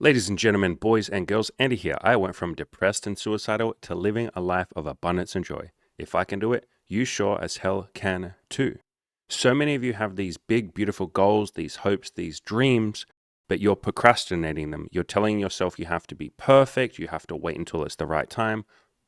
Ladies and gentlemen, boys and girls, Andy here. I went from depressed and suicidal to living a life of abundance and joy. If I can do it, you sure as hell can too. So many of you have these big, beautiful goals, these hopes, these dreams, but you're procrastinating them. You're telling yourself you have to be perfect, you have to wait until it's the right time.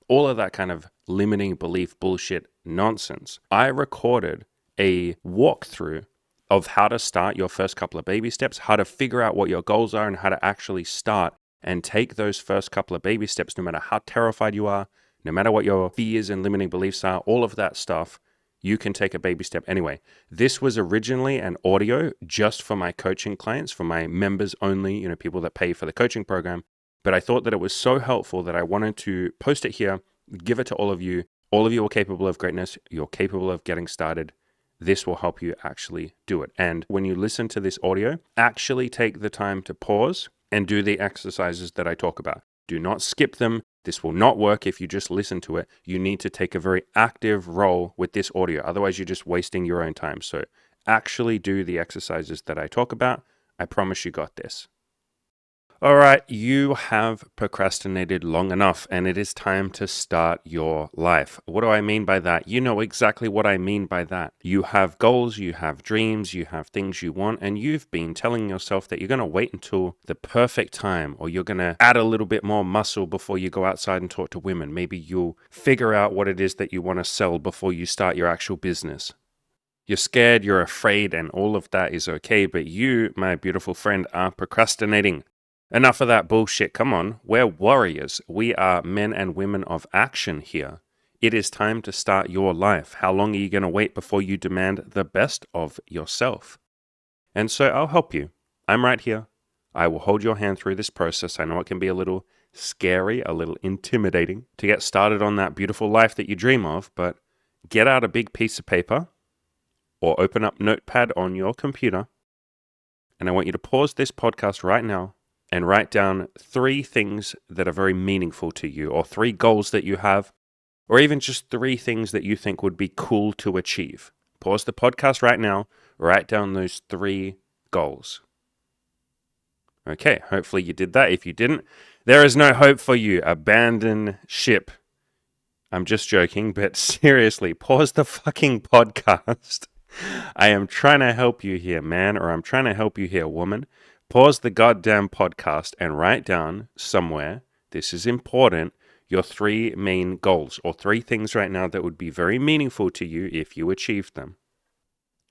All of that kind of limiting belief bullshit nonsense. I recorded a walkthrough of how to start your first couple of baby steps, how to figure out what your goals are, and how to actually start and take those first couple of baby steps, no matter how terrified you are, no matter what your fears and limiting beliefs are, all of that stuff, you can take a baby step anyway. This was originally an audio just for my coaching clients, for my members only, people that pay for the coaching program. But I thought that it was so helpful that I wanted to post it here, give it to all of you. All of you are capable of greatness. You're capable of getting started. This will help you actually do it. And when you listen to this audio, actually take the time to pause and do the exercises that I talk about. Do not skip them. This will not work if you just listen to it. You need to take a very active role with this audio. Otherwise, you're just wasting your own time. So actually do the exercises that I talk about. I promise you got this. All right, you have procrastinated long enough and it is time to start your life. What do I mean by that? You know exactly what I mean by that. You have goals, you have dreams, you have things you want, and you've been telling yourself that you're going to wait until the perfect time, or you're going to add a little bit more muscle before you go outside and talk to women. Maybe you'll figure out what it is that you want to sell before you start your actual business. You're scared, you're afraid, and all of that is okay, but you, my beautiful friend, are procrastinating. Enough of that bullshit. Come on. We're warriors. We are men and women of action here. It is time to start your life. How long are you going to wait before you demand the best of yourself? And so I'll help you. I'm right here. I will hold your hand through this process. I know it can be a little scary, a little intimidating to get started on that beautiful life that you dream of, but get out a big piece of paper or open up Notepad on your computer. And I want you to pause this podcast right now and write down 3 things that are very meaningful to you, or 3 goals that you have, or even just 3 things that you think would be cool to achieve. Pause the podcast right now, write down those 3 goals. Okay, hopefully you did that. If you didn't, there is no hope for you. Abandon ship. I'm just joking, but seriously, pause the fucking podcast. I am trying to help you here, man, or I'm trying to help you here, woman. Pause the goddamn podcast and write down somewhere, this is important, your 3 main goals, or 3 things right now that would be very meaningful to you if you achieved them.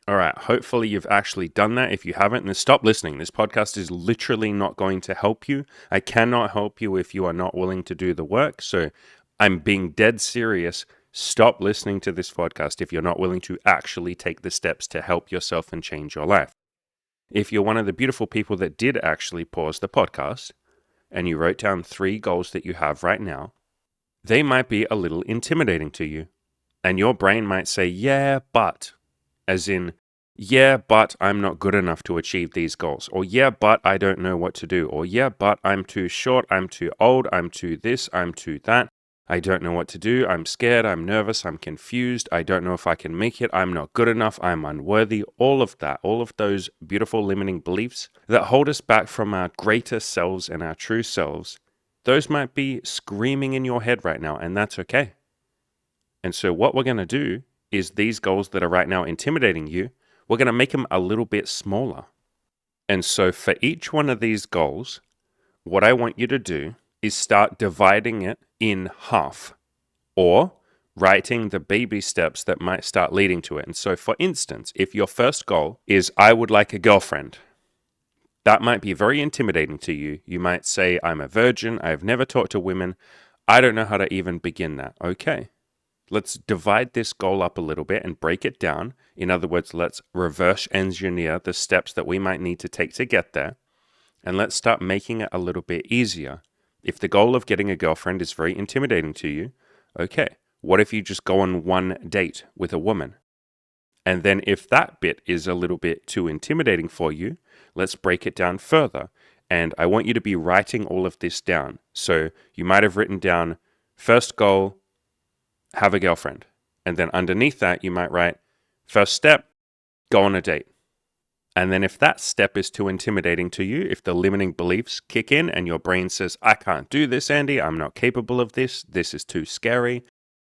All right, hopefully you've actually done that. If you haven't, then stop listening. This podcast is literally not going to help you. I cannot help you if you are not willing to do the work. So I'm being dead serious. Stop listening to this podcast if you're not willing to actually take the steps to help yourself and change your life. If you're one of the beautiful people that did actually pause the podcast and you wrote down 3 goals that you have right now, they might be a little intimidating to you. And your brain might say, yeah, but, as in, yeah, but I'm not good enough to achieve these goals. Or yeah, but I don't know what to do. Or yeah, but I'm too short, I'm too old, I'm too this, I'm too that. I don't know what to do. I'm scared. I'm nervous. I'm confused. I don't know if I can make it. I'm not good enough. I'm unworthy. All of that, all of those beautiful limiting beliefs that hold us back from our greater selves and our true selves, those might be screaming in your head right now, and that's okay. And so what we're going to do is these goals that are right now intimidating you, we're going to make them a little bit smaller. And so for each one of these goals, what I want you to do is start dividing it in half, or writing the baby steps that might start leading to it. And so, for instance, if your first goal is, I would like a girlfriend, that might be very intimidating to you. You might say, I'm a virgin, I've never talked to women, I don't know how to even begin that. Okay, let's divide this goal up a little bit and break it down. In other words, let's reverse engineer the steps that we might need to take to get there. And let's start making it a little bit easier. If the goal of getting a girlfriend is very intimidating to you, okay, what if you just go on 1 date with a woman? And then if that bit is a little bit too intimidating for you, let's break it down further. And I want you to be writing all of this down. So you might have written down, first goal, have a girlfriend. And then underneath that, you might write, first step, go on a date. And then if that step is too intimidating to you, if the limiting beliefs kick in and your brain says, I can't do this, Andy, I'm not capable of this is too scary,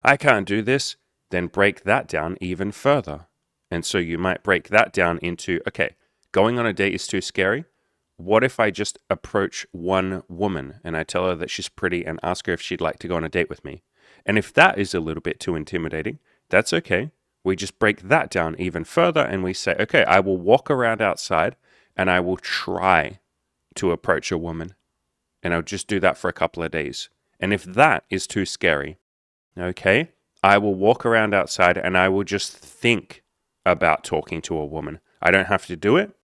I can't do this, then break that down even further. And so you might break that down into, okay, going on a date is too scary. What if I just approach one woman and I tell her that she's pretty and ask her if she'd like to go on a date with me? And if that is a little bit too intimidating, that's okay. We just break that down even further and we say, okay, I will walk around outside and I will try to approach a woman. And I'll just do that for a couple of days. And if that is too scary, okay, I will walk around outside and I will just think about talking to a woman. I don't have to do it.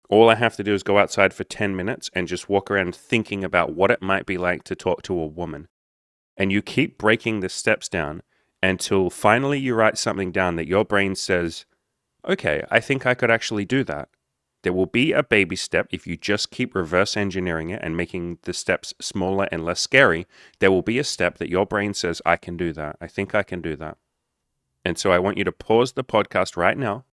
All I have to do is go outside for 10 minutes and just walk around thinking about what it might be like to talk to a woman. And you keep breaking the steps down until finally you write something down that your brain says, okay, I think I could actually do that. There will be a baby step if you just keep reverse engineering it and making the steps smaller and less scary. There will be a step that your brain says, I can do that. I think I can do that. And so I want you to pause the podcast right now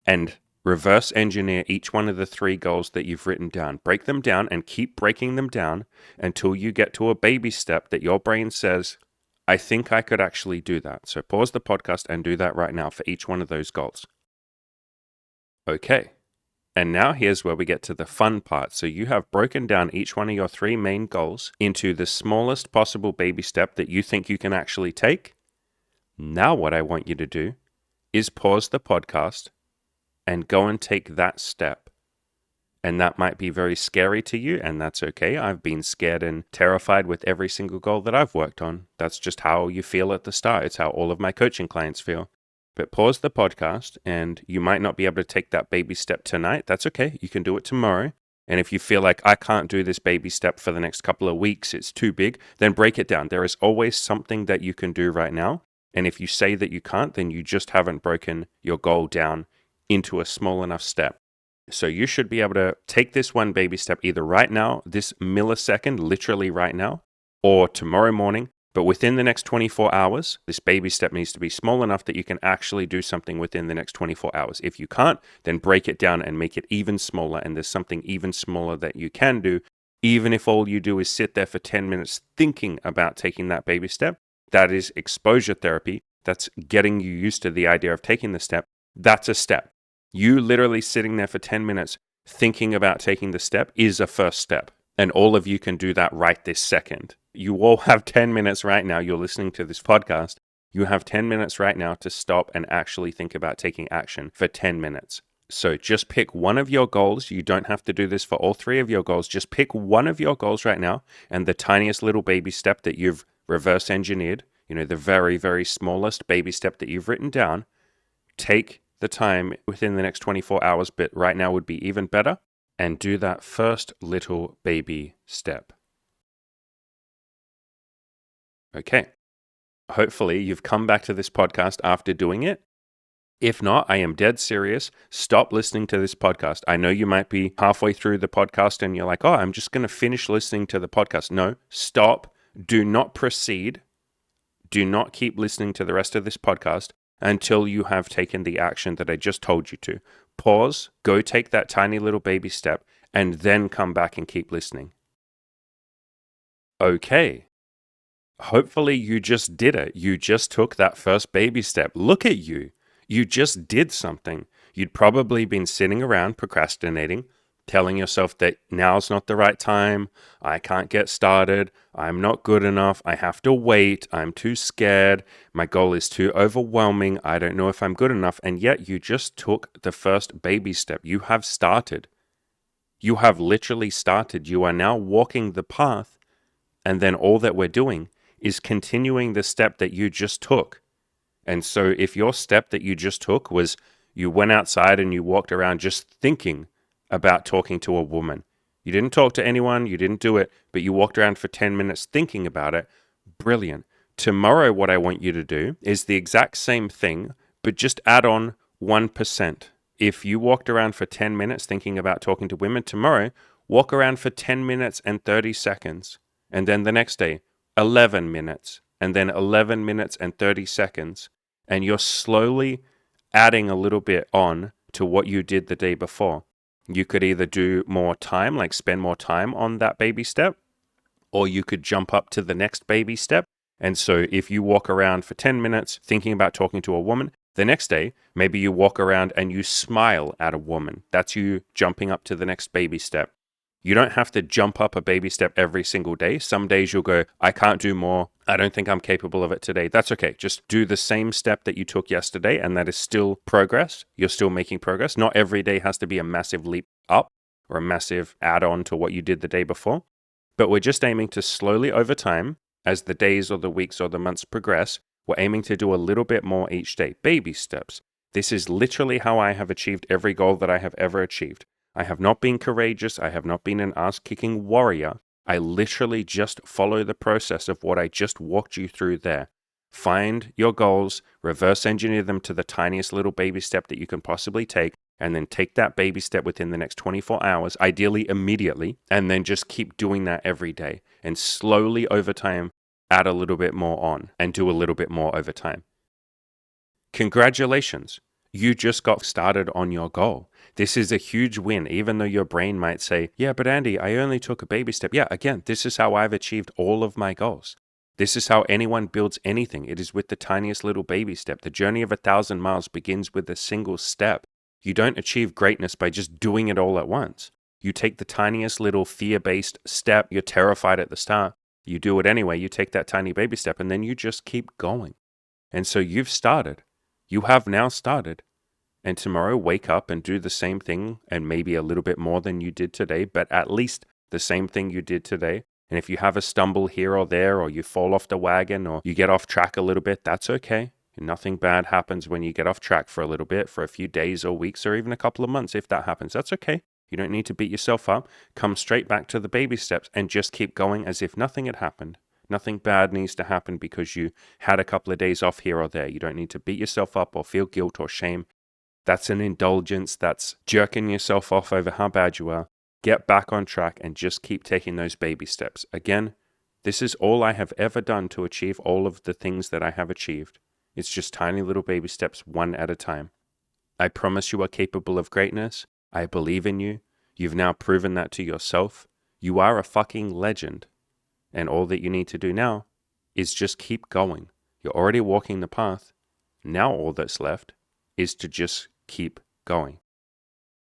and reverse engineer each one of the 3 goals that you've written down. Break them down and keep breaking them down until you get to a baby step that your brain says, I think I could actually do that. So pause the podcast and do that right now for each one of those goals. Okay. And now here's where we get to the fun part. So you have broken down each one of your 3 main goals into the smallest possible baby step that you think you can actually take. Now what I want you to do is pause the podcast and go and take that step. And that might be very scary to you, and that's okay. I've been scared and terrified with every single goal that I've worked on. That's just how you feel at the start. It's how all of my coaching clients feel. But pause the podcast, and you might not be able to take that baby step tonight. That's okay. You can do it tomorrow. And if you feel like I can't do this baby step for the next couple of weeks, it's too big, then break it down. There is always something that you can do right now. And if you say that you can't, then you just haven't broken your goal down into a small enough step. So you should be able to take this one baby step either right now, this millisecond, literally right now, or tomorrow morning. But within the next 24 hours, this baby step needs to be small enough that you can actually do something within the next 24 hours. If you can't, then break it down and make it even smaller. And there's something even smaller that you can do, even if all you do is sit there for 10 minutes thinking about taking that baby step. That is exposure therapy. That's getting you used to the idea of taking the step. That's a step. You literally sitting there for 10 minutes thinking about taking the step is a first step. And all of you can do that right this second. You all have 10 minutes right now. You're listening to this podcast. You have 10 minutes right now to stop and actually think about taking action for 10 minutes. So just pick one of your goals. You don't have to do this for all 3 of your goals. Just pick one of your goals right now and the tiniest little baby step that you've reverse engineered, the very, very smallest baby step that you've written down. Take the time within the next 24 hours, but right now would be even better, and do that first little baby step. Okay. Hopefully you've come back to this podcast after doing it. If not, I am dead serious. Stop listening to this podcast. I know you might be halfway through the podcast and you're like, oh, I'm just going to finish listening to the podcast. No, stop. Do not proceed. Do not keep listening to the rest of this podcast until you have taken the action that I just told you to. Pause, go take that tiny little baby step, and then come back and keep listening. Okay. Hopefully you just did it. You just took that first baby step. Look at you. You just did something. You'd probably been sitting around procrastinating, telling yourself that now's not the right time, I can't get started, I'm not good enough, I have to wait, I'm too scared, my goal is too overwhelming, I don't know if I'm good enough, and yet you just took the first baby step. You have started. You have literally started. You are now walking the path, and then all that we're doing is continuing the step that you just took. And so if your step that you just took was you went outside and you walked around just thinking about talking to a woman. You didn't talk to anyone, you didn't do it, but you walked around for 10 minutes thinking about it. Brilliant. Tomorrow, what I want you to do is the exact same thing, but just add on 1%. If you walked around for 10 minutes thinking about talking to women, tomorrow, walk around for 10 minutes and 30 seconds. And then the next day, 11 minutes, and then 11 minutes and 30 seconds. And you're slowly adding a little bit on to what you did the day before. You could either do more time, like spend more time on that baby step, or you could jump up to the next baby step. And so if you walk around for 10 minutes thinking about talking to a woman, the next day, maybe you walk around and you smile at a woman. That's you jumping up to the next baby step. You don't have to jump up a baby step every single day. Some days you'll go, I can't do more. I don't think I'm capable of it today. That's okay. Just do the same step that you took yesterday, and that is still progress. You're still making progress. Not every day has to be a massive leap up or a massive add-on to what you did the day before. But we're just aiming to slowly over time, as the days or the weeks or the months progress, we're aiming to do a little bit more each day. Baby steps. This is literally how I have achieved every goal that I have ever achieved. I have not been courageous. I have not been an ass-kicking warrior. I literally just follow the process of what I just walked you through there. Find your goals, reverse engineer them to the tiniest little baby step that you can possibly take, and then take that baby step within the next 24 hours, ideally immediately, and then just keep doing that every day. And slowly over time, add a little bit more on and do a little bit more over time. Congratulations. You just got started on your goal. This is a huge win, even though your brain might say, yeah, but Andy, I only took a baby step. Yeah, again, this is how I've achieved all of my goals. This is how anyone builds anything. It is with the tiniest little baby step. The journey of 1,000 miles begins with a single step. You don't achieve greatness by just doing it all at once. You take the tiniest little fear-based step. You're terrified at the start. You do it anyway. You take that tiny baby step, and then you just keep going. And so you've started. You have now started. And tomorrow, wake up and do the same thing, and maybe a little bit more than you did today, but at least the same thing you did today. And if you have a stumble here or there, or you fall off the wagon, or you get off track a little bit, that's okay. Nothing bad happens when you get off track for a little bit, for a few days or weeks, or even a couple of months. If that happens, that's okay. You don't need to beat yourself up. Come straight back to the baby steps and just keep going as if nothing had happened. Nothing bad needs to happen because you had a couple of days off here or there. You don't need to beat yourself up or feel guilt or shame. That's an indulgence. That's jerking yourself off over how bad you are. Get back on track and just keep taking those baby steps. Again, this is all I have ever done to achieve all of the things that I have achieved. It's just tiny little baby steps, one at a time. I promise you are capable of greatness. I believe in you. You've now proven that to yourself. You are a fucking legend. And all that you need to do now is just keep going. You're already walking the path. Now all that's left is to just keep going.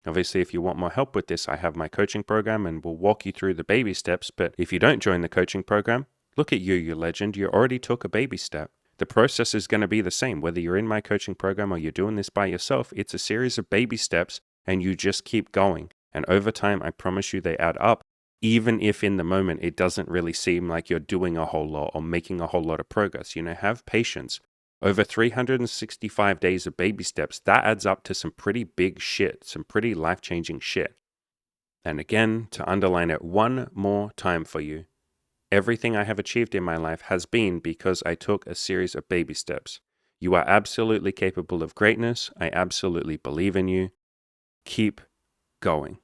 Obviously, if you want more help with this, I have my coaching program and we'll walk you through the baby steps. But if you don't join the coaching program, look at you, you legend. You already took a baby step. The process is going to be the same. Whether you're in my coaching program or you're doing this by yourself, it's a series of baby steps and you just keep going. And over time, I promise you they add up, even if in the moment it doesn't really seem like you're doing a whole lot or making a whole lot of progress. Have patience. Over 365 days of baby steps, that adds up to some pretty big shit, some pretty life-changing shit. And again, to underline it one more time for you, everything I have achieved in my life has been because I took a series of baby steps. You are absolutely capable of greatness. I absolutely believe in you. Keep going.